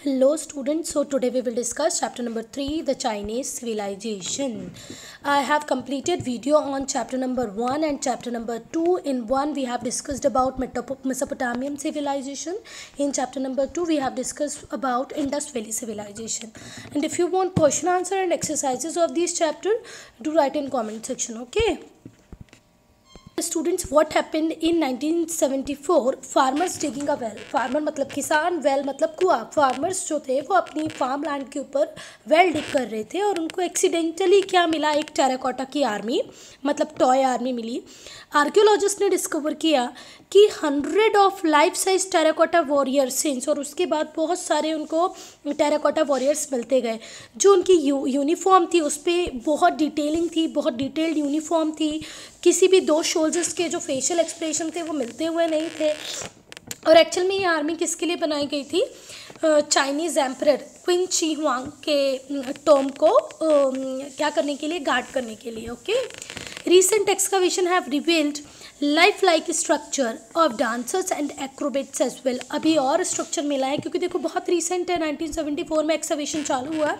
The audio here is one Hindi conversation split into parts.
Hello students, so today we will discuss chapter number 3, the Chinese civilization. I have completed video on chapter number 1 and chapter number 2. In 1 we have discussed about Mesopotamian civilization. In chapter number 2 we have discussed about Indus Valley civilization. And if you want question answer and exercises of this chapter, do write in comment section, okay? Students what happened in 1974 farmers digging a well. Farmer मतलब किसान, वेल मतलब कुआं. फार्मर्स जो थे वो अपनी फार्म लैंड के ऊपर वेल डिग कर रहे थे और उनको एक्सीडेंटली क्या मिला, एक टेराकोटा की आर्मी मतलब टॉय आर्मी मिली. आर्कियोलॉजिस्ट ने डिस्कवर किया कि 100 of life size terracotta warrior since, और उसके बाद बहुत सारे उनको टेराकोटा वॉरियर्स मिलते गए. जो उनकी यूनिफॉर्म थी उस पर बहुत डिटेलिंग थी, बहुत डिटेल्ड यूनिफॉर्म थी. किसी भी दो सोल्जर्स के जो फेशियल एक्सप्रेशन थे वो मिलते हुए नहीं थे. और एक्चुअल में ये आर्मी किसके लिए बनाई गई थी? Chinese emperor Qin Shi Huang के टॉम को क्या करने के लिए, गार्ड करने के लिए. Okay, recent excavation have revealed life like structure of dancers and acrobats as well. अभी और स्ट्रक्चर मिला है क्योंकि देखो बहुत रिसेंट है, 1974 में एक्सकवेशन चालू हुआ.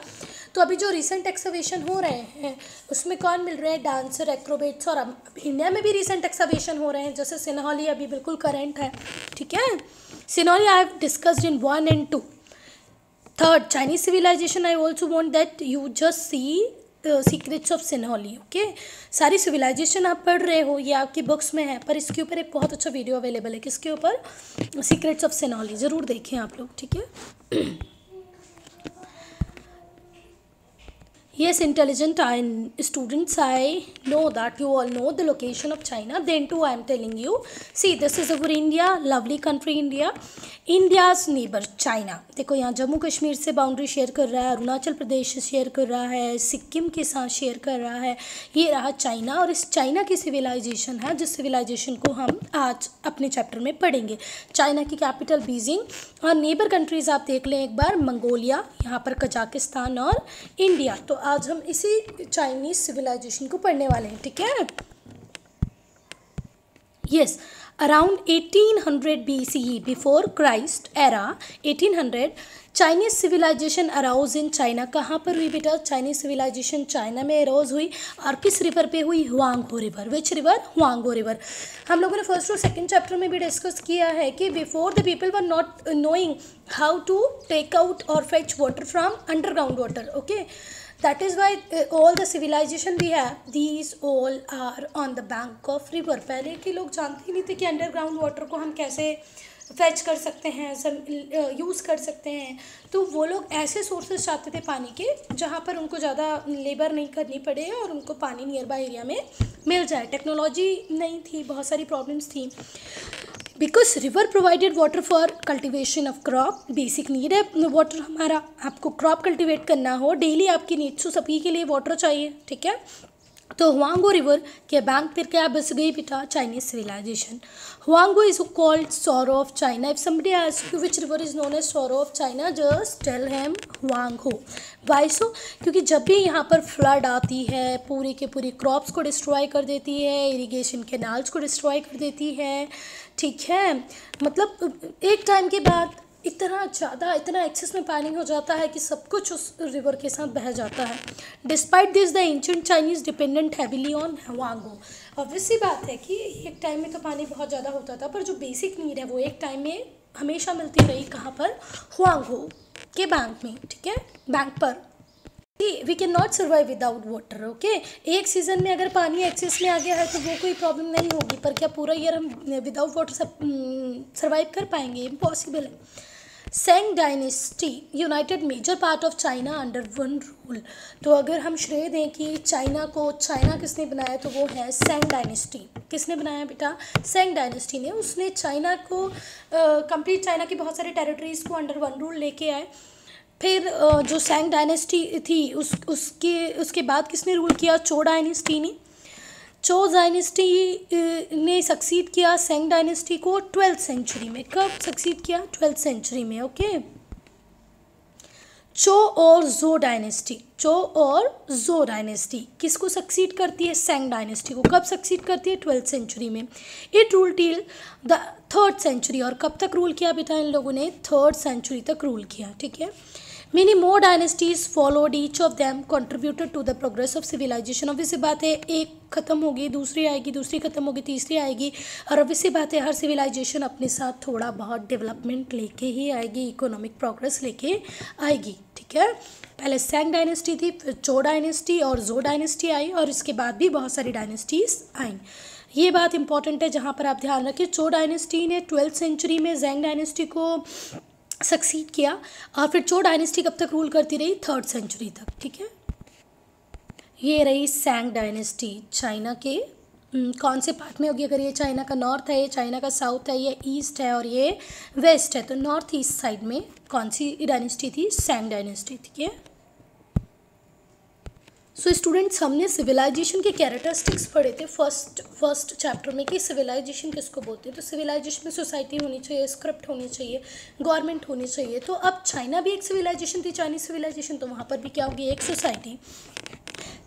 तो अभी जो रिसेंट एक्सकवेशन हो रहे हैं उसमें कौन मिल रहे हैं? डांसर, एक्रोबेट्स. और अब इंडिया में भी रिसेंट एक्सकवेशन हो रहे हैं, जैसे सिन्हौली अभी बिल्कुल करेंट है. ठीक है, Sinauli I have discussed in 1 and 2. Third, Chinese civilisation. I also want that you just see secrets of Sinauli. Okay, सारी सिविलाइजेशन आप पढ़ रहे हो, ये आपकी बुक्स में है, पर इसके ऊपर एक बहुत अच्छा वीडियो अवेलेबल है. किसके ऊपर? Secrets of Sinauli. ज़रूर देखें आप लोग. ठीक है. Yes, intelligent students, I know that you all know the location of China. Then too I am telling you. See, this is our India, lovely country India. India's neighbor China. देखो यहाँ जम्मू कश्मीर से बाउंड्री शेयर कर रहा है, अरुणाचल प्रदेश से शेयर कर रहा है, सिक्किम के साथ शेयर कर रहा है. ये रहा चाइना. और इस चाइना की सिविलाइजेशन है जिस सिविलाइजेशन को हम आज अपने चैप्टर में पढ़ेंगे. चाइना की कैपिटल बीजिंग. और नेबर कंट्रीज़ आप देख लें एक बार, मंगोलिया, यहाँ पर कजाकिस्तान और इंडिया. तो आज हम इसी चाइनीज सिविलाइजेशन को पढ़ने वाले हैं. ठीक है. Yes, around 1800 BCE, before Christ era 1800, Chinese civilisation arose in China. कहाँ पर हुई बेटा? चाइनीज सिविलाइजेशन चाइना में अराउज हुई. और किस रिवर पे हुई? Huang He river. Which river? Huang He river. हम लोगों ने फर्स्ट और सेकंड चैप्टर में भी डिस्कस किया है कि before the people were not knowing how to take out और fetch water from underground water. Okay, that is why all the civilization we have, these all are on the bank of river. पहले के लोग जानते ही नहीं थे कि अंडरग्राउंड वाटर को हम कैसे फैच कर सकते हैं, यूज़ कर सकते हैं. तो वो लोग ऐसे सोर्सेस चाहते थे पानी के जहाँ पर उनको ज़्यादा लेबर नहीं करनी पड़े और उनको पानी नियर बाय एरिया में मिल जाए. टेक्नोलॉजी नहीं थी, बहुत सारी प्रॉब्लम्स थी. Because river provided water for cultivation of crop. Basic need है वाटर हमारा. आपको क्रॉप कल्टिवेट करना हो, डेली आपकी नीड्स तो सभी के लिए वाटर चाहिए. ठीक है. तो हुआंगो रिवर के बैंक पर क्या बस गई बेटा? Chinese civilisation. Huang Ho is called sorrow of China. If somebody ask you which river is known as sorrow of China, just tell him Huang Ho. Why so? क्योंकि जब भी यहाँ पर फ्लड आती है पूरी के पूरी क्रॉप्स को डिस्ट्रॉय कर देती है, इरिगेशन कैनाल्स को डिस्ट्रॉय कर देती है. ठीक है, मतलब एक टाइम के बाद इतना ज़्यादा, इतना एक्सेस में पानी हो जाता है कि सब कुछ उस रिवर के साथ बह जाता है. Despite this the ancient Chinese dependent heavily on Huang Ho. Obvious सी बात है कि एक टाइम में तो पानी बहुत ज़्यादा होता था, पर जो बेसिक नीड है वो एक टाइम में हमेशा मिलती रही. कहाँ पर? हुआंगो के बैंक में. ठीक है, बैंक पर. We can not survive without water. Okay, एक सीज़न में अगर पानी एक्सेस में आ गया है तो वो कोई प्रॉब्लम नहीं होगी, पर क्या पूरा ईयर हम विदाउट वाटर सर्वाइव कर पाएंगे? इम्पॉसिबल है. Shang dynasty united major part of China under one rule. तो अगर हम श्रेय दें कि चाइना किसने बनाया तो वो है सेंग डायनेस्टी. किसने बनाया बेटा? सेंग डायनेस्टी ने. उसने चाइना को कंप्लीट चाइना की बहुत सारे टेरिटरीज़ को अंडर वन रूल लेके आए. फिर जो सेंग डायनेस्टी थी उसके बाद किसने रूल किया? चो डायनेस्टी ने. चो डायनेस्टी ने सक्सीड किया सेंग डायनेस्टी को 12th सेंचुरी में. कब सक्सीड किया? 12th सेंचुरी में. ओके, चो और जो डायनेस्टी, चो और जो डायनेस्टी किसको सक्सीड करती है? सैंग डायनेस्टी को। कब सक्सीड करती है? 12th सेंचुरी में। It rule till the 3rd century, और कब तक रूल किया बेटा इन लोगों ने? 3rd सेंचुरी तक रूल किया, ठीक है। Many more dynasties followed, each of them contributed to the progress of civilization। obvious सी बात है, एक ख़त्म होगी दूसरी आएगी, दूसरी ख़त्म होगी तीसरी आएगी, और obvious सी बात है हर civilization अपने साथ थोड़ा बहुत डेवलपमेंट लेके ही आएगी, इकोनॉमिक प्रोग्रेस लेके आएगी, ठीक है। पहले सैंग डायनेस्टी थी, फिर चो डायनेस्टी और जो डायनेस्टी आई, और इसके बाद भी बहुत सारी डायनेस्टीज आई। ये बात इंपॉर्टेंट है जहाँ पर आप ध्यान रखें, चो डायनेस्टी ने 12th सेंचुरी में जैंग डायनेस्टी को सक्सीड किया, और फिर चो डायनेस्टी कब तक रूल करती रही? 3rd सेंचुरी तक, ठीक है। ये रही सैंग डायनेस्टी, चाइना के कौन से पार्ट में होगी? अगर ये चाइना का नॉर्थ है, ये चाइना का साउथ है, ये ईस्ट है और ये वेस्ट है, तो नॉर्थ ईस्ट साइड में कौन सी डायनेस्टी थी? सैंग डायनेस्टी, ठीक है। सो स्टूडेंट्स, हमने सिविलाइजेशन के कैरेक्टरिस्टिक्स पढ़े थे फर्स्ट चैप्टर में कि सिविलाइजेशन किसको बोलते हैं। तो सिविलाइजेशन में सोसाइटी होनी चाहिए, स्क्रिप्ट होनी चाहिए, गवर्नमेंट होनी चाहिए। तो अब चाइना भी एक सिविलाइजेशन थी, चाइनीज सिविलाइजेशन, तो वहाँ पर भी क्या होगी? एक सोसाइटी।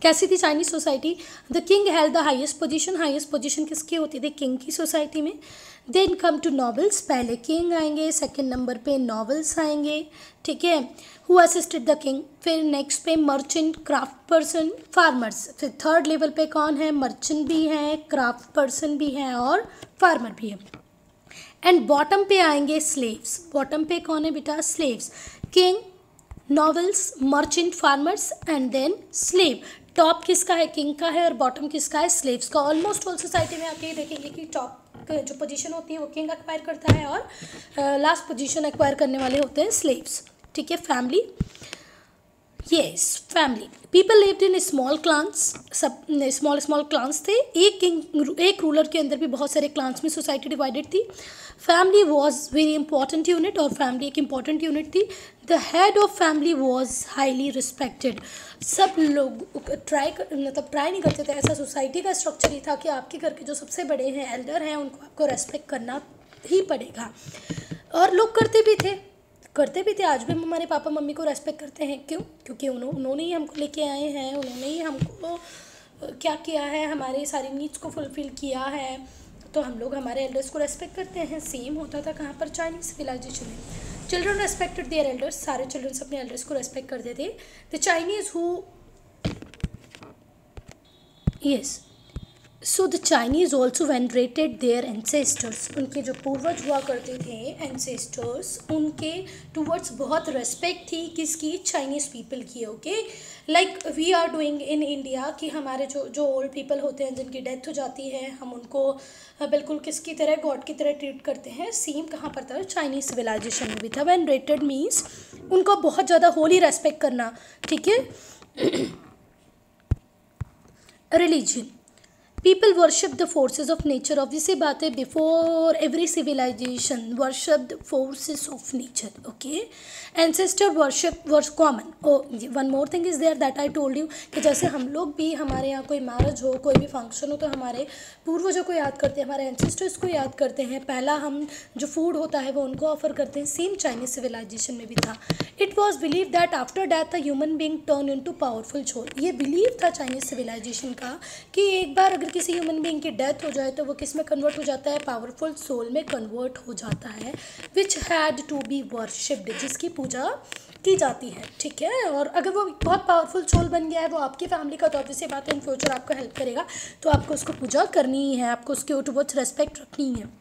कैसी थी Chinese society? The king held the highest position. Highest position किसकी होती थी? किंग की सोसाइटी में। देन कम टू नॉवेल्स, पहले किंग आएंगे, सेकंड नंबर पे नॉवेल्स आएंगे, ठीक है। हु असिस्टेड द किंग, फिर नेक्स्ट पे मर्चेंट, क्राफ्ट पर्सन, फार्मर्स, फिर थर्ड लेवल पे कौन है? मर्चेंट भी है, क्राफ्ट पर्सन भी है और फार्मर भी है। एंड बॉटम पे आएंगे स्लेव्स। बॉटम पे कौन है बेटा? Slaves. King, nobles, merchant, farmers and then slave. Top किसका है? किंग का है, और बॉटम किसका है? स्लेव्स का। ऑलमोस्ट ऑल सोसाइटी में आप ये देखेंगे कि टॉप जो पोजीशन होती है वो किंग एक्वायर करता है, और लास्ट पोजीशन एक्वायर करने वाले होते हैं स्लेव्स, ठीक है। Family, yes, family. People lived in small clans, सब स्मॉल क्लान्स थे। एक रूलर के अंदर भी बहुत सारे क्लान्स में सोसाइटी डिवाइडेड थी। Family was very important unit, और फैमिली एक इंपॉर्टेंट यूनिट थी। The head of family was highly respected. सब लोग ट्राई नहीं करते थे, ऐसा सोसाइटी का स्ट्रक्चर ही था कि आपके घर के जो सबसे बड़े हैं, एल्डर हैं, उनको आपको रेस्पेक्ट करना ही पड़ेगा, और लोग करते भी थे। आज भी हम हमारे पापा मम्मी को रेस्पेक्ट करते हैं। क्यों? क्योंकि उन्होंने ही हमको लेके आए हैं, उन्होंने ही हमको क्या किया है, हमारे सारी नीड्स को फुलफिल किया है, तो हम लोग हमारे एल्डर्स को रेस्पेक्ट करते हैं। सेम होता था कहाँ पर? चाइनीज सिविलाइजेशन में। चिल्ड्रन रेस्पेक्टेड देयर एल्डर्स, सारे चिल्ड्रंस अपने एल्डर्स को रेस्पेक्ट करते थे। The Chinese who, yes, so the Chinese also venerated their ancestors. उनके जो पूर्वज हुआ करते थे, एंसेस्टर्स, उनके टूवर्ड्स बहुत रेस्पेक्ट थी। किसकी? चाइनीज पीपल की, okay. Like we are doing in India कि हमारे जो ओल्ड पीपल होते हैं, जिनकी डेथ हो जाती है, हम उनको बिल्कुल किसकी तरह? गॉड की तरह ट्रीट करते हैं। सेम कहाँ पर था? चाइनीज सिविलाइजेशन में भी था। वेनरेटेड मीन्स उनको बहुत ज़्यादा होली रेस्पेक्ट करना, ठीक है। Religion, people worship the forces of nature. Obviously बात है, before every civilisation worship the forces of nature, okay. Ancestor worship was common. One more thing is there that I told you कि जैसे हम लोग भी, हमारे यहाँ कोई मैरिज हो, कोई भी फंक्शन हो, तो हमारे पूर्वजों को याद करते हैं, हमारे एंसेस्टर्स को याद करते हैं। पहला हम जो फूड होता है वो उनको ऑफर करते हैं। सेम चाइनीज सिविलाइजेशन में भी था। It was believe that after death a human being turn into powerful soul. ये बिलीव था चाइनीज सिविलाइजेशन का कि एक बार अगर किसी ह्यूमन बींग की डेथ हो जाए तो वो किस में कन्वर्ट हो जाता है? पावरफुल सोल में कन्वर्ट हो जाता है, which had to be worshipped, जिसकी पूजा की जाती है, ठीक है। और अगर वो बहुत पावरफुल सोल बन गया है, वो आपकी फैमिली का, तो ऑब्वियसली बात है इन फ्यूचर आपको हेल्प करेगा, तो आपको उसको पूजा करनी ही है, आपको उसके टुवर्ड्स रेस्पेक्ट रखनी है।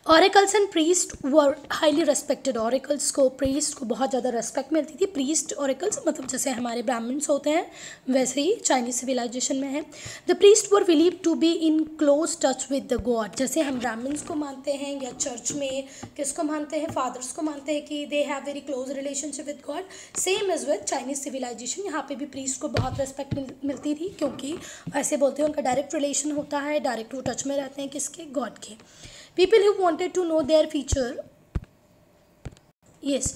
Oracles and priest were highly respected. Oracles को, प्रीस्ट को बहुत ज़्यादा रेस्पेक्ट मिलती थी। प्रीस्ट, ऑरेकल्स मतलब जैसे हमारे ब्राह्मण्स होते हैं, वैसे ही चाइनीज सिविलाइजेशन में है। The priest were believe to be in close touch with the god. जैसे हम ब्राह्मण्स को मानते हैं, या चर्च में किसको मानते हैं? फादर्स को मानते हैं कि they have very close relationship with god. Same as with Chinese civilisation, यहाँ पे भी प्रीस्ट को बहुत रेस्पेक्ट मिलती थी, क्योंकि ऐसे बोलते हैं उनका डायरेक्ट रिलेशन होता है, डायरेक्ट वो टच में रहते हैं किसके? गॉड के। People who wanted to know their future, yes,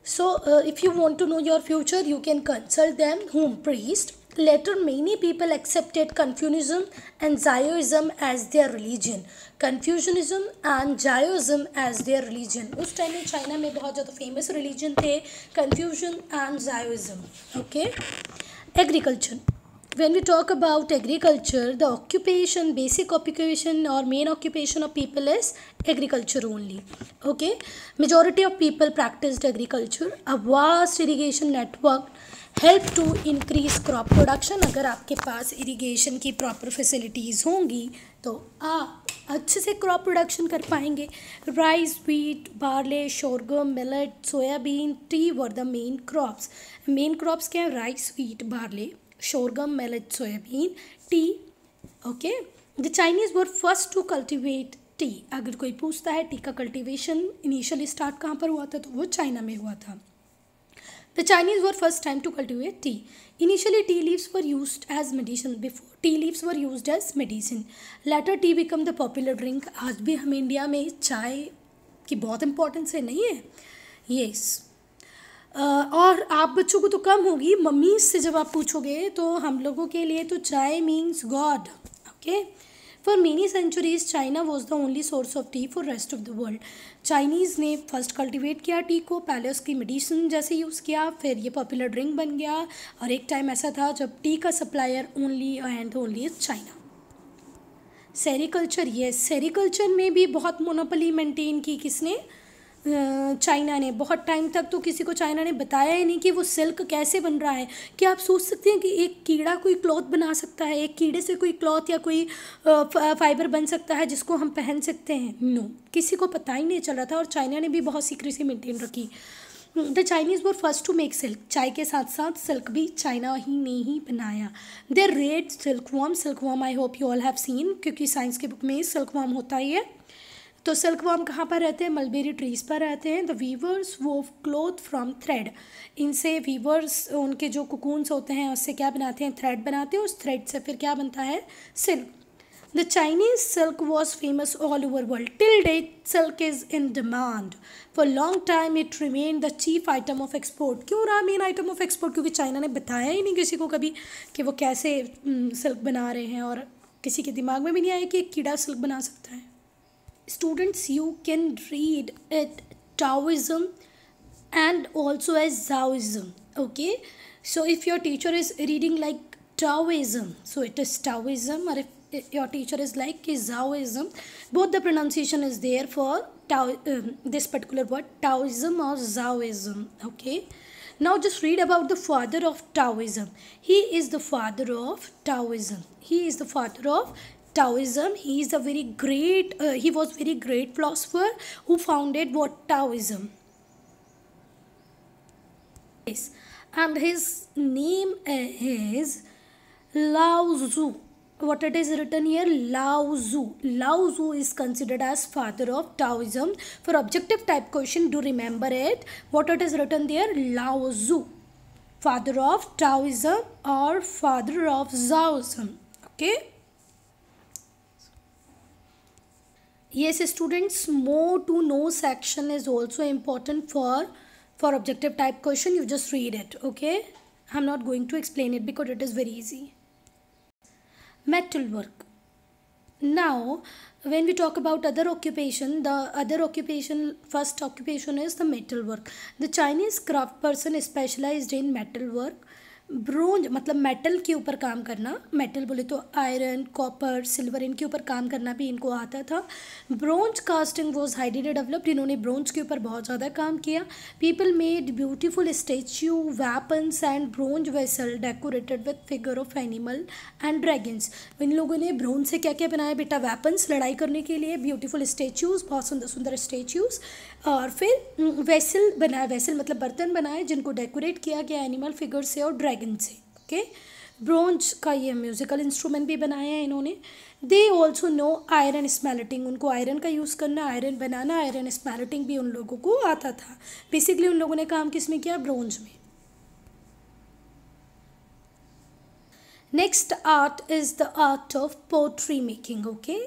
so if you want to know your future, you can consult them. Whom? Priest. later many people accepted Confucianism and Zioism as their religion. Confucianism and Zioism as their religion. उस टाइम में चाइना में बहुत ज़्यादा फेमस रिलीजन थे Confucian and Zioism. Okay. Agriculture. When we talk about agriculture, the occupation, basic occupation or main occupation of people is agriculture only. Okay. Majority of people practiced agriculture. A vast irrigation network help to increase crop production. अगर आपके पास इरिगेशन की प्रॉपर फैसिलिटीज़ होंगी तो आप अच्छे से क्रॉप प्रोडक्शन कर पाएंगे. Rice, wheat, barley, sorghum, millet, soybean, tea were the main crops. Main crops क्या है? Rice, wheat, barley, sorghum, millet, soybean, tea. Okay. The Chinese were first to cultivate tea. अगर कोई पूछता है टी का कल्टिवेशन इनिशियली स्टार्ट कहाँ पर हुआ था, तो वो चाइना में हुआ था. The Chinese were first time to cultivate tea. Initially, tea leaves were used as medicine. Before, tea leaves were used as medicine. Later, tea became the popular drink. आज भी हम इंडिया में चाय की बहुत इम्पोर्टेंस है, नहीं है? Yes. और आप बच्चों को तो कम होगी, मम्मी से जब आप पूछोगे तो हम लोगों के लिए तो चाय means God. Okay. For many centuries, China was the only source of tea for rest of the world. Chinese ने फर्स्ट कल्टिवेट किया टी को, पहले उसकी मेडिसिन जैसे यूज़ किया, फिर ये पॉपुलर ड्रिंक बन गया. और एक टाइम ऐसा था जब टी का supplier only and only is China. Sericulture. ये सेरिकल्चर में भी बहुत मोनोपोली मेंटेन की किसने? चाइना ने. बहुत टाइम तक तो किसी को चाइना ने बताया ही नहीं कि वो सिल्क कैसे बन रहा है. क्या आप सोच सकते हैं कि एक कीड़ा कोई क्लॉथ बना सकता है? एक कीड़े से कोई क्लॉथ या कोई फाइबर बन सकता है जिसको हम पहन सकते हैं? नो, किसी को पता ही नहीं चल रहा था. और चाइना ने भी बहुत सीक्रेसी मेंटेन रखी. The Chinese were first to make silk. चाय के साथ साथ सिल्क भी चाइना ही ने ही बनाया. They reared silkworm. Silkworm I hope you all have seen, क्योंकि साइंस की बुक में सिल्कवॉर्म होता ही है. तो सिल्कवॉर्म कहाँ पर रहते हैं? मलबेरी ट्रीज़ पर रहते हैं. The weavers wove cloth from thread. इनसे वीवर्स उनके जो कुकून्स होते हैं उससे क्या बनाते हैं? थ्रेड बनाते हैं. उस थ्रेड से फिर क्या बनता है? Silk. The Chinese silk was famous all over world. Till date silk is in demand. For long time it remain the chief item of export. क्यों रहा मेन आइटम ऑफ एक्सपोर्ट? क्योंकि चाइना ने बताया ही नहीं किसी को कभी कि वो कैसे सिल्क बना रहे हैं, और किसी के दिमाग में भी नहीं आया कि एक कीड़ा सिल्क बना सकता है. Students, you can read it Taoism and also as Taoism. Okay, so if your teacher is reading like Taoism, so it is Taoism, or if your teacher is like Taoism, both the pronunciation is there for this particular word, Taoism or Taoism. Okay, now just read about the father of Taoism. He is the father of Taoism. He is the father of Taoism. He is a very great. He was very great philosopher who founded what? Taoism. Yes, and his name is Lao Tzu. What it is written here? Lao Tzu. Lao Tzu is considered as father of Taoism. For objective type question, do remember it. What it is written there? Lao Tzu, father of Taoism or father of Taoism. Okay. Yes, students, more to know section is also important for objective type question. You just read it. Okay, I'm not going to explain it because it is very easy. Metal work. Now when we talk about other occupation, the other occupation, first occupation is the metal work. The Chinese craft person specialized in metal work. Bronze मतलब मेटल के ऊपर काम करना. मेटल बोले तो आयरन, कॉपर, सिल्वर, इनके ऊपर काम करना भी इनको आता था. Bronze casting was highly developed. इन्होंने ब्रोंज के ऊपर बहुत ज़्यादा काम किया. People made beautiful statue, weapons and bronze vessel decorated with figure of animal and dragons. इन लोगों ने ब्रोंज से क्या क्या बनाया बेटा? वेपन्स, लड़ाई करने के लिए, ब्यूटीफुल स्टेच्यूज़, बहुत सुंदर सुंदर स्टेच्यूज़, और फिर वेसल बनाया. वेसल मतलब बर्तन बनाए जिनको डेकोरेट किया गया एनिमल फिगर से और ड्रैगन से. ओके. ब्रोंज का ये म्यूजिकल इंस्ट्रूमेंट भी बनाया है इन्होंने. They also know iron smelting. उनको आयरन का यूज़ करना, आयरन बनाना, आयरन स्मेल्टिंग भी उन लोगों को आता था. बेसिकली उन लोगों ने काम किस में किया? ब्रोंज में. Next art is the art of pottery making. Okay,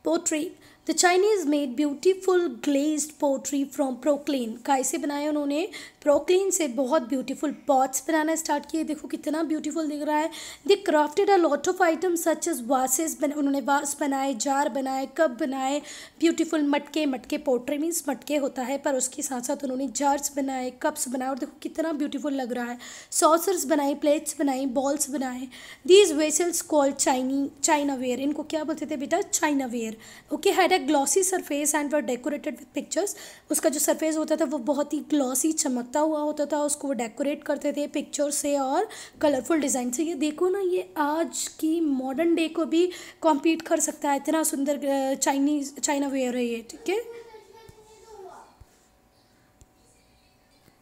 pottery the Chinese made beautiful glazed pottery from porcelain. काय से बनाए उन्होंने? प्रोक्लीन से बहुत ब्यूटीफुल पॉट्स बनाना स्टार्ट किए। देखो कितना ब्यूटीफुल दिख रहा है। They crafted a lot of items such as vases, उन्होंने वास बनाए, जार बनाए, कप बनाए, ब्यूटीफुल मटके, मटके पोट्री मीन्स मटके होता है, पर उसके साथ साथ उन्होंने जार्स बनाए, कप्स बनाए, और देखो कितना ब्यूटीफुल लग रहा है। सॉसर्स बनाए, प्लेट्स बनाई, बॉल्स बनाए। These vessels called chinaware, इनको क्या बोलते थे बेटा? Chinaware. Okay, had a glossy surface and were decorated with pictures. उसका जो सरफेस होता था वो बहुत ही ग्लॉसी चमकता हुआ होता था, उसको वो डेकोरेट करते थे पिक्चर से और कलरफुल डिज़ाइन से। ये देखो ना, ये आज की मॉडर्न डे को भी कॉम्पीट कर सकता है, इतना सुंदर चाइना वेयर है ये। ठीक है,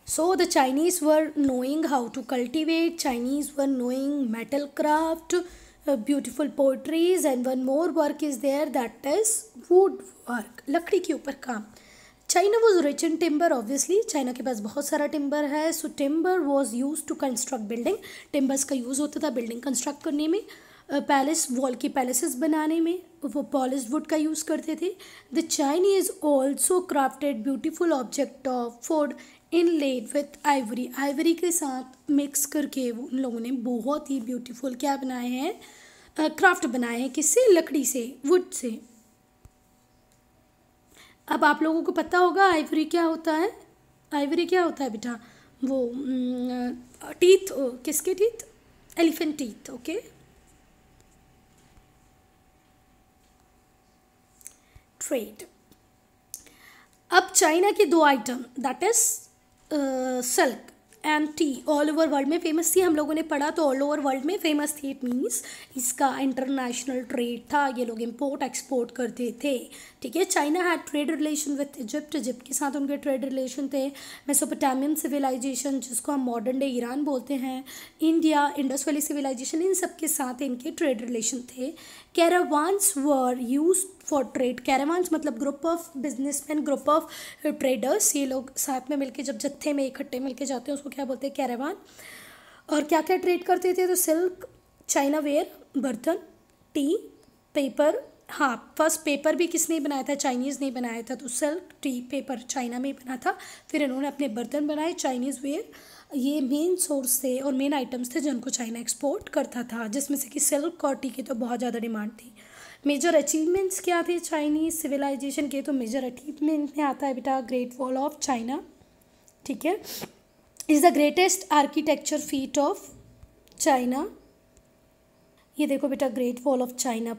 so the Chinese were knowing how to cultivate, Chinese were knowing metal craft, beautiful poetries, and one more work is there, that is wood work, लकड़ी के ऊपर काम। China was rich in timber, obviously China के पास बहुत सारा टिम्बर है। So timber was use to construct building, timbers का यूज़ होता था बिल्डिंग कंस्ट्रक्ट करने में। पैलेस, वॉल की पैलेसेस बनाने में वो पॉलिश वुड का यूज़ करते थे। The Chinese also crafted beautiful object of food inlaid with Ivory, Ivory के साथ मिक्स करके उन लोगों ने बहुत ही ब्यूटीफुल क्या बनाए हैं? क्राफ्ट बनाए हैं। किससे? लकड़ी से, वुड से। अब आप लोगों को पता होगा आइवरी क्या होता है? आइवरी क्या होता है बेटा? वो टीथ, किसके teeth? Elephant teeth. Okay, trade. अब चाइना के दो item, that is silk and T, all over world में फेमस थी। हम लोगों ने पढ़ा तो ऑल ओवर वर्ल्ड में फेमस थी, इट मीन्स इसका इंटरनेशनल ट्रेड था, ये लोग इम्पोर्ट एक्सपोर्ट करते थे। ठीक है, China had trade relation with Egypt, Egypt के साथ उनके ट्रेड रिलेशन थे। मेसोपोटामियन सिविलाइजेशन, जिसको हम मॉडर्न डे ईरान बोलते हैं, इंडिया, इंडस वैली सिविलाइजेशन, इन सब के साथ इनके ट्रेड रिलेशन थे। कैरावान्स वर यूज फॉर ट्रेड, कैरावान्स मतलब group of businessman, group of traders, ये लोग साथ में मिलके जब जत्थे में इकट्ठे मिलके जाते हैं उसको क्या बोलते हैं? कैरावान। और क्या क्या ट्रेड करते थे? तो सिल्क, चाइना वेयर, बर्तन, टी, पेपर। हाँ, फर्स्ट पेपर भी किसने बनाया था? चाइनीज़ ने बनाया था। तो सिल्क, टी, पेपर चाइना में बना था। फिर इन्होंने अपने बर्तन बनाए, चाइनीज़ वेयर। ये मेन सोर्स थे और मेन आइटम्स थे जिनको चाइना एक्सपोर्ट करता था, जिसमें से कि सिल्क और टी की तो बहुत ज़्यादा डिमांड थी। मेजर अचीवमेंट्स क्या थे चाइनीज़ सिविलाइजेशन के? तो मेजर अचीवमेंट में आता है बेटा ग्रेट वॉल ऑफ चाइना। ठीक है, is the greatest architecture feet of China. ये देखो बेटा, ग्रेट वॉल ऑफ चाइना,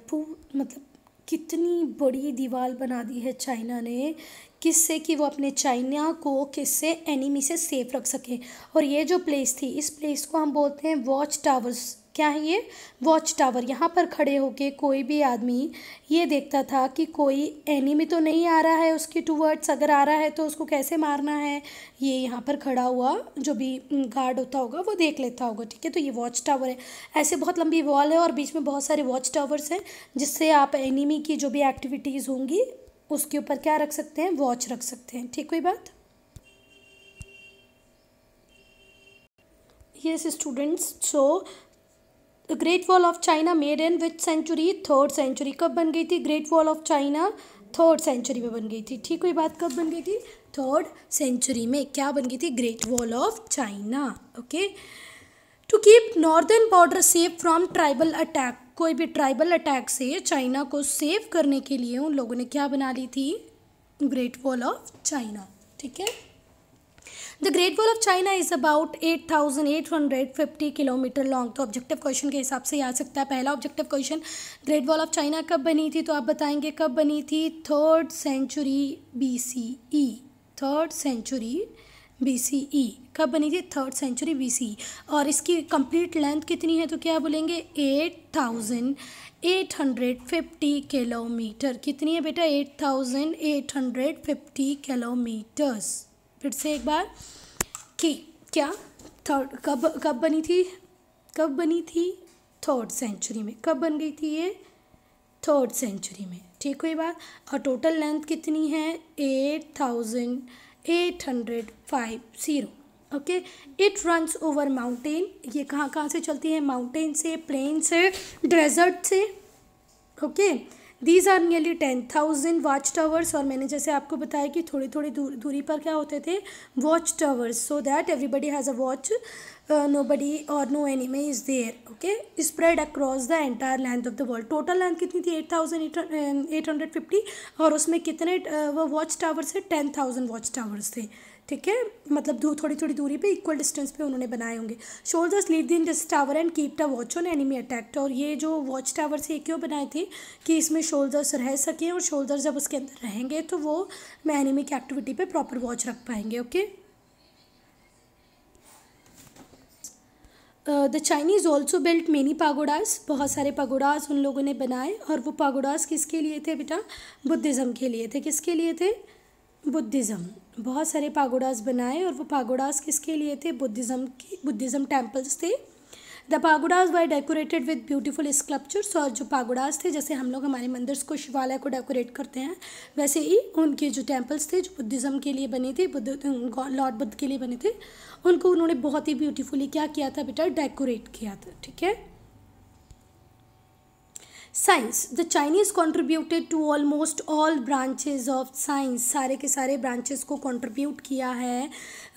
मतलब कितनी बड़ी दीवार बना दी है चाइना ने, किससे? कि वो अपने चाइना को किससे? एनिमी से सेफ रख सके। और ये जो प्लेस थी, इस प्लेस को हम बोलते हैं वॉच टावर्स। क्या है ये? Watch tower. यहाँ पर खड़े होके कोई भी आदमी ये देखता था कि कोई एनिमी तो नहीं आ रहा है उसके टूवर्ड्स, अगर आ रहा है तो उसको कैसे मारना है, ये यहाँ पर खड़ा हुआ जो भी गार्ड होता होगा वो देख लेता होगा। ठीक है, तो ये वॉच टावर है। ऐसे बहुत लंबी वॉल है और बीच में बहुत सारे वॉच टावर्स हैं, जिससे आप एनिमी की जो भी एक्टिविटीज़ होंगी उसके ऊपर क्या रख सकते हैं? वॉच रख सकते हैं। ठीक, कोई बात? Yes students, so great wall of China made in which century? Third century. कब बन गई थी great wall of China? Third century में बन गई थी। ठीक, कोई बात? कब बन गई थी? थर्ड सेंचुरी में क्या बन गई थी? Great wall of China. Okay, to keep northern border safe from tribal attack, कोई भी ट्राइबल अटैक से चाइना को सेव करने के लिए उन लोगों ने क्या बना ली थी? Great wall of China. ठीक है, the great wall of China is about 8,850 kilometre long. तो ऑब्जेक्टिव क्वेश्चन के हिसाब से आ सकता है पहला objective question, great wall of China कब बनी थी? तो आप बताएंगे कब बनी थी? Third century BCE। Third century BCE कब बनी थी? Third century BCE। और इसकी कंप्लीट लेंथ कितनी है? तो क्या बोलेंगे? 8,850 किलोमीटर। कितनी है बेटा? 8,850 किलोमीटर्स। फिर से एक बार कि क्या थर्ड कब बनी थी? कब बनी थी? थर्ड सेंचुरी में। कब बन गई थी ये? थर्ड सेंचुरी में। ठीक, कोई बात? और टोटल लेंथ कितनी है? 8,850। Okay, it runs over mountain. ये कहाँ कहाँ से चलती है? माउंटेन से, प्लेन से, डेजर्ट से। Okay, these are nearly 10,000 watch towers, और मैंने जैसे आपको बताया कि थोड़ी थोड़ी दूरी पर क्या होते थे, watch towers, so that everybody has a watch, nobody or no enemy is there, okay, spread across the entire length of the world. Total length कितनी थी 8,850, और उसमें कितने वो वॉच टावर्स है, 10,000 वॉच टावर्स थे, ठीक है, मतलब थोड़ी थोड़ी दूरी पे इक्वल डिस्टेंस पे उन्होंने बनाए होंगे. Soldiers leave in this tower and keep the watch on enemy attacked, और ये जो वॉच टावर्स ये क्यों बनाए थे कि इसमें सोल्जर्स रह सकें, और सोल्जर्स जब उसके अंदर रहेंगे तो वो एनिमी की एक्टिविटी पे प्रॉपर वॉच रख पाएंगे. Okay, the Chinese also built many pagodas, बहुत सारे पागोडास उन लोगों ने बनाए, और वो पागोडास किसके लिए थे बेटा, बुद्धिज़्म के लिए थे. किसके लिए थे, बुद्धिज़्म. बहुत सारे पागोडास बनाए, और वो पागोडास किसके लिए थे, बुद्धिज़्म टेम्पल्स थे. The pagodas were decorated with beautiful sculptures, और जो पागोडास थे, जैसे हम लोग हमारे मंदिर को, शिवालय को डेकोरेट करते हैं, वैसे ही उनके जो टेम्पल्स थे जो बुद्धिज़्म के लिए बने थे, लॉर्ड बुद्ध के लिए बने थे, उनको उन्होंने बहुत ही ब्यूटीफुली क्या किया था बेटा, डेकोरेट किया था. ठीक है. Science, the Chinese contributed to almost all branches of science, सारे के सारे ब्रांचेस को कंट्रीब्यूट किया है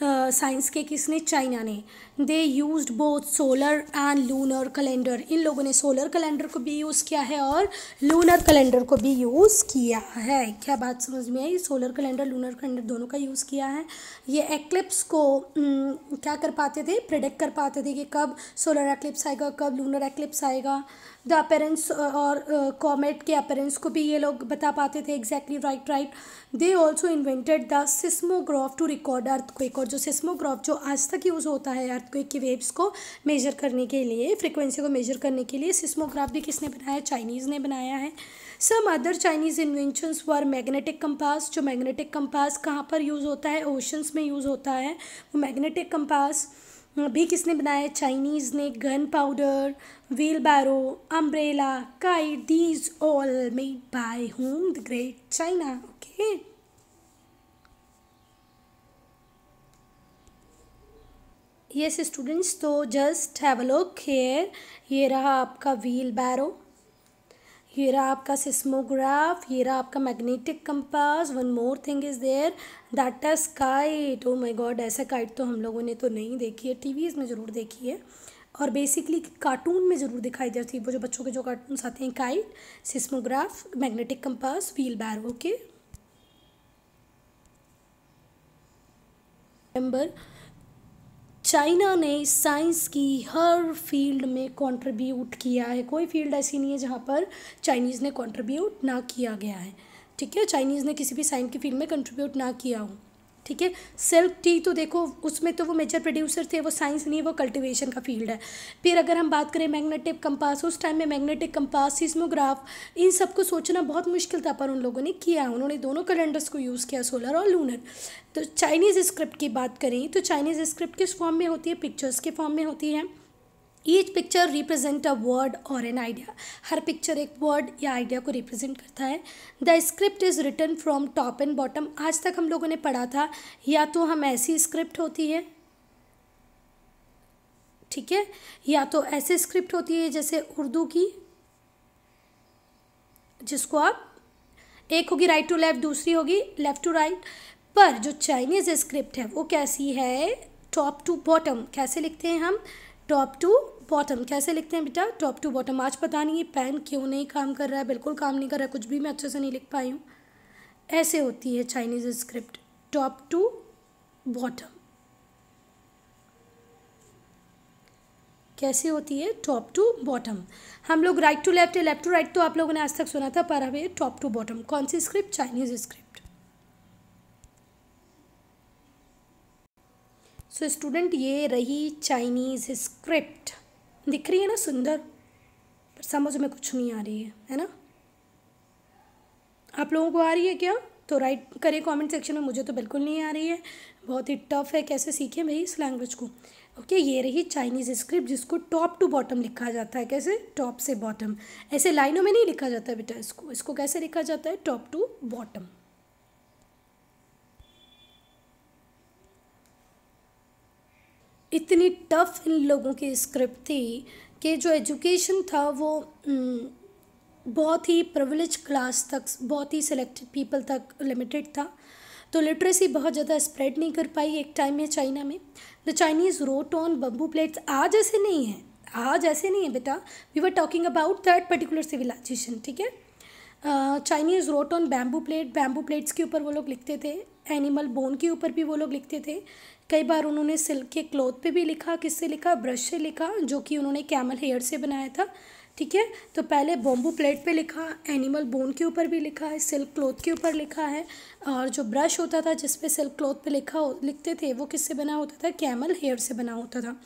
साइंस के, किसने, चाइना ने. They used both solar and lunar calendar, इन लोगों ने सोलर कैलेंडर को भी यूज़ किया है और लूनर कैलेंडर को भी यूज़ किया है. क्या बात समझ में आई, सोलर कैलेंडर लूनर कैलेंडर दोनों का यूज़ किया है. ये एक्लिप्स को क्या कर पाते थे, प्रिडिक्ट कर पाते थे कि कब सोलर एक्लिप्स आएगा, कब लूनर एक्लिप्स आएगा. द अपेरेंस और कॉमेट के अपेरेंस को भी ये लोग बता पाते थे. Exactly, right. They also invented the seismograph to record earthquake, और जो सिस्मोग्राफ जो आज तक यूज़ होता है अर्थक्वेक की वेव्स को मेजर करने के लिए, फ्रिक्वेंसी को मेजर करने के लिए, सिस्मोग्राफ भी किसने बनाया, चाइनीज़ ने बनाया है. सम अदर चाइनीज़ इन्वेंशंस वर मैग्नेटिक कंपास, जो मैग्नेटिक कंपास कहाँ पर यूज़ होता है, ओशंस में यूज़ होता है, वो मैग्नेटिक कंपास भी किसने बनाया, चाइनीज़ ने. Gunpowder, wheelbarrow, umbrella, kite, these all made by home, the great China. Okay, yes students, तो just have a look here. ये रहा आपका व्हील बैरो, ये रहा आपका सिस्मोग्राफ, ये रहा आपका magnetic compass. One more thing is there, that is kite. Oh my God, ऐसा काइट तो हम लोगों ने तो नहीं देखी है, टीवीज़ में ज़रूर देखी है, और बेसिकली कार्टून में ज़रूर दिखाई देती है, वो जो बच्चों के जो कार्टून्स आते हैं. Kite, seismograph, magnetic compass, wheelbarrow. Okay, number, China ने साइंस की हर फील्ड में कंट्रीब्यूट किया है. कोई फील्ड ऐसी नहीं है जहाँ पर चाइनीज़ ने कंट्रीब्यूट ना किया गया है. ठीक है, चाइनीज़ ने किसी भी साइंस की फील्ड में कंट्रीब्यूट ना किया हो. ठीक है, सिल्क टी तो देखो उसमें तो वो मेजर प्रोड्यूसर थे, वो साइंस नहीं, वो कल्टीवेशन का फील्ड है. फिर अगर हम बात करें मैग्नेटिक कंपास, उस टाइम में मैग्नेटिक कंपास, सिस्मोग्राफ, इन सबको सोचना बहुत मुश्किल था, पर उन लोगों ने किया. उन्होंने दोनों कैलेंडर्स को यूज़ किया, सोलर और लूनर. तो चाइनीज़ स्क्रिप्ट की बात करें तो चाइनीज़ स्क्रिप्ट किस फॉर्म में होती है, पिक्चर्स के फॉर्म में होती है. Each picture represent a word और एन आइडिया, हर पिक्चर एक वर्ड या आइडिया को रिप्रेजेंट करता है. The script is written from top and bottom. आज तक हम लोगों ने पढ़ा था, या तो हम ऐसी स्क्रिप्ट होती है, ठीक है, या तो ऐसे स्क्रिप्ट होती है जैसे उर्दू की, जिसको आप, एक होगी राइट टू लेफ़्ट, दूसरी होगी लेफ़्ट टू राइट. पर जो चाइनीज़ स्क्रिप्ट है वो कैसी है, टॉप टू बॉटम. कैसे लिखते हैं हम, टॉप टू बॉटम. कैसे लिखते हैं बेटा, टॉप टू बॉटम. आज पता नहीं ये पेन क्यों नहीं काम कर रहा है, बिल्कुल काम नहीं कर रहा है, कुछ भी मैं अच्छे से नहीं लिख पाई हूँ. ऐसे होती है Chinese script, top to bottom. कैसे होती है, टॉप टू बॉटम. हम लोग right to left, left to right तो आप लोगों ने आज तक सुना था, पर अब ये टॉप टू बॉटम. कौन सी script, Chinese script. So student, ये रही चाइनीज़ स्क्रिप्ट. दिख रही है ना सुंदर, पर समझ में कुछ नहीं आ रही है ना. आप लोगों को आ रही है क्या, तो राइट करें कमेंट सेक्शन में. मुझे तो बिल्कुल नहीं आ रही है, बहुत ही टफ है. कैसे सीखें भाई इस लैंग्वेज को. ओके, ये रही चाइनीज़ स्क्रिप्ट जिसको टॉप टू बॉटम लिखा जाता है. कैसे, टॉप से बॉटम. ऐसे लाइनों में नहीं लिखा जाता बेटा, इसको कैसे लिखा जाता है, टॉप टू बॉटम. इतनी टफ इन लोगों की स्क्रिप्ट थी कि जो एजुकेशन था वो बहुत ही प्रिविलेज क्लास तक, बहुत ही सिलेक्टेड पीपल तक लिमिटेड था। तो लिटरेसी बहुत ज़्यादा स्प्रेड नहीं कर पाई एक टाइम में चाइना में। The Chinese wrote on bamboo plates. आज ऐसे नहीं है, आज ऐसे नहीं है बेटा, we were talking about that particular civilisation, ठीक है। Chinese wrote on bamboo plate, bamboo plates के ऊपर वो लोग लिखते थे, एनिमल बोन के ऊपर भी वो लोग लिखते थे। कई बार उन्होंने सिल्क के क्लॉथ पे भी लिखा, किससे लिखा, ब्रश से लिखा, जो कि उन्होंने कैमल हेयर से बनाया था, ठीक है। तो पहले बॉम्बू प्लेट पे लिखा, एनिमल बोन के ऊपर भी लिखा है, सिल्क क्लॉथ के ऊपर लिखा है, और जो ब्रश होता था जिस पे सिल्क क्लॉथ पे लिखते थे वो किससे बना होता था, कैमल हेयर से बना होता था।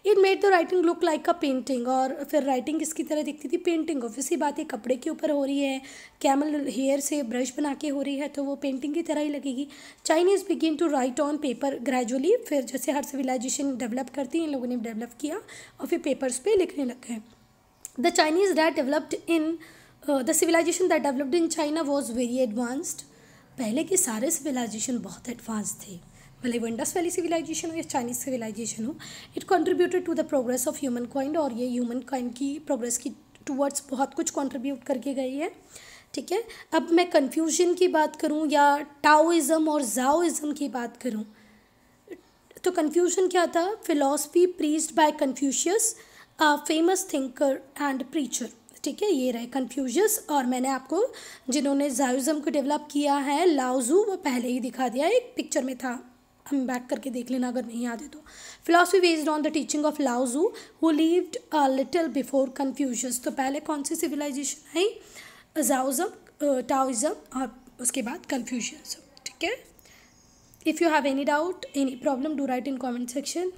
It made the writing look like a painting. और फिर राइटिंग किसकी तरह दिखती थी, पेंटिंग। ऑब्वियसली बात है, कपड़े के ऊपर हो रही है, कैमल हेयर से ब्रश बना के हो रही है, तो वो पेंटिंग की तरह ही लगेगी। Chinese begin to write on paper gradually. फिर जैसे हर सिविलाइजेशन डेवलप करती है, इन लोगों ने डेवलप किया और फिर पेपर्स पे लिखने लग गए। The Chinese that developed in the civilisation that developed in China was very advanced. पहले के सारे सिविलाइजेशन बहुत एडवांस थे, भले वो इंडस वैली सिविलाइजेशन हो या चाइनीज सिविलाइजेशन हो। It contributed to the progress of human humankind ये ह्यूमन काइंड की प्रोग्रेस की टूवर्ड्स बहुत कुछ कंट्रीब्यूट करके गई है, ठीक है। अब मैं कन्फ्यूजन की बात करूँ या टाओइज़म और जाओइज़म की बात करूँ, तो कन्फ्यूजन क्या था, philosophy preached by Confucius, a famous thinker and preacher, ठीक है। ये रहे कन्फ्यूशियस। और मैंने आपको जिन्होंने जाओइज़म को डेवलप किया है, लाओजू, वो पहले ही दिखा दिया, एक पिक्चर में था, हम बैक करके देख लेना अगर नहीं याद है तो। Philosophy based on the teaching of Laozi who lived a little before Confucius. तो पहले कौन सी सिविलाइजेशन आई, जाओइज़म, टाओइज़म, और उसके बाद कन्फ्यूशियस, ठीक है। If you have any doubt, any problem, do right in comment section.